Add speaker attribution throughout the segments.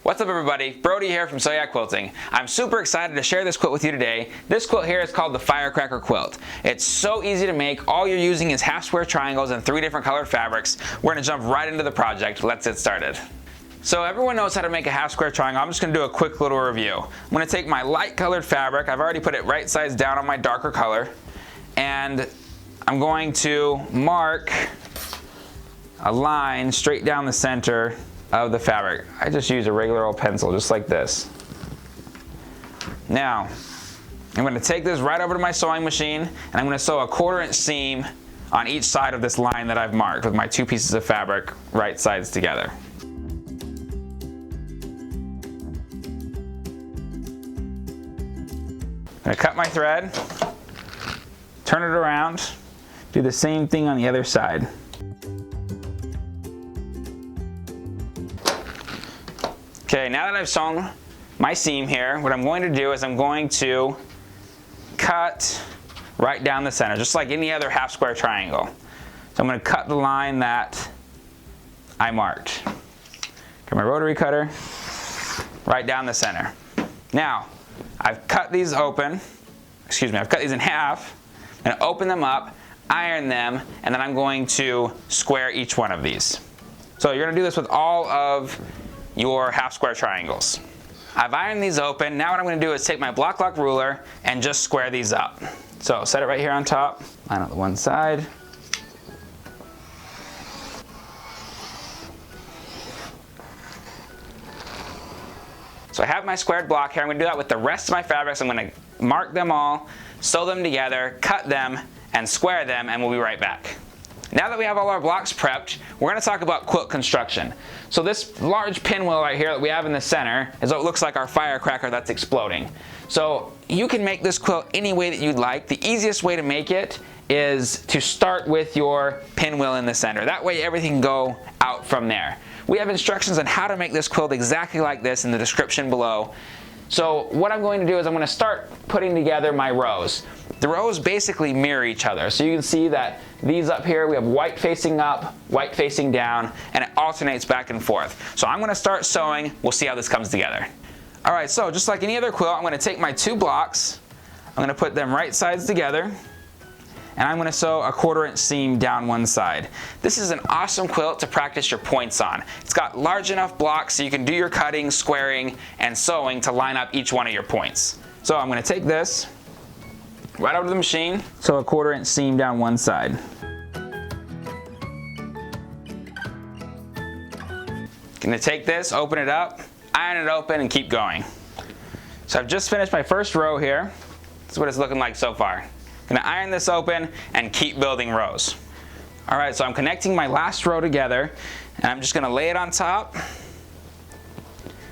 Speaker 1: What's up everybody, Brody here from Sew Yeah Quilting. I'm super excited to share this quilt with you today. This quilt here is called the Firecracker Quilt. It's so easy to make. All you're using is half square triangles and 3 different colored fabrics. We're going to jump right into the project. Let's get started. So everyone knows how to make a half square triangle. I'm just going to do a quick little review. I'm going to take my light colored fabric. I've already put it right sides down on my darker color. And I'm going to mark a line straight down the center of the fabric. I just use a regular old pencil just like this. Now I'm going to take this right over to my sewing machine and I'm going to sew a 1/4 inch seam on each side of this line that I've marked with my 2 pieces of fabric right sides together. I'm going to cut my thread, turn it around, do the same thing on the other side. Okay, now that I've sewn my seam here, what I'm going to do is I'm going to cut right down the center, just like any other half square triangle. So I'm going to cut the line that I marked. Got my rotary cutter, right down the center. Now, I've cut these open, I've cut these in half, I'm going to open them up, iron them, and then I'm going to square each one of these. So you're going to do this with all of your half square triangles. I've ironed these open. Now what I'm going to do is take my block lock ruler and just square these up. So set it right here on top, line up the one side. So I have my squared block here. I'm going to do that with the rest of my fabrics. I'm going to mark them all, sew them together, cut them, and square them, and we'll be right back. Now that we have all our blocks prepped, we're going to talk about quilt construction. So this large pinwheel right here that we have in the center is what looks like our firecracker that's exploding. So you can make this quilt any way that you'd like. The easiest way to make it is to start with your pinwheel in the center. That way everything can go out from there. We have instructions on how to make this quilt exactly like this in the description below. So what I'm going to do is I'm going to start putting together my rows. The rows basically mirror each other. So you can see that these up here, we have white facing up, white facing down, and it alternates back and forth. So I'm going to start sewing. We'll see how this comes together. All right, so just like any other quilt, I'm going to take my 2 blocks. I'm going to put them right sides together. And I'm going to sew a 1/4 inch seam down one side. This is an awesome quilt to practice your points on. It's got large enough blocks so you can do your cutting, squaring, and sewing to line up each one of your points. So I'm going to take this right over to the machine, sew a 1/4 inch seam down one side. Going to take this, open it up, iron it open, and keep going. So I've just finished my first row here. This is what it's looking like so far. Going to iron this open and keep building rows. All right, so I'm connecting my last row together, and I'm just going to lay it on top.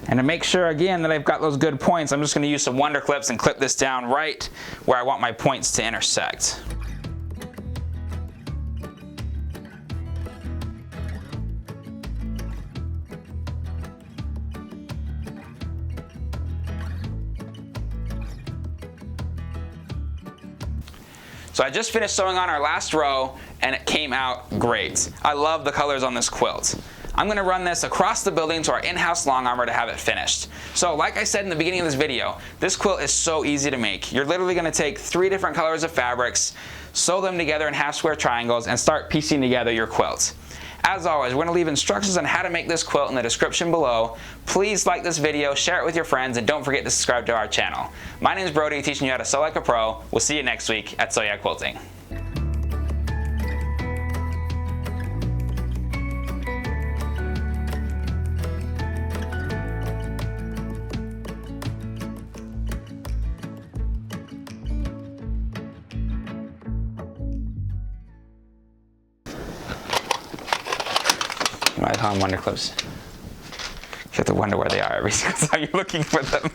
Speaker 1: And to make sure again that I've got those good points, I'm just going to use some wonder clips and clip this down right where I want my points to intersect. So I just finished sewing on our last row and it came out great. I love the colors on this quilt. I'm going to run this across the building to our in-house long armor to have it finished. So like I said in the beginning of this video, this quilt is so easy to make. You're literally going to take 3 different colors of fabrics, sew them together in half square triangles, and start piecing together your quilt. As always, we're going to leave instructions on how to make this quilt in the description below. Please like this video, share it with your friends, and don't forget to subscribe to our channel. My name is Brody, teaching you how to sew like a pro. We'll see you next week at Sew Yeah Quilting. I call them wonder clips. You have to wonder where they are every single time you're looking for them.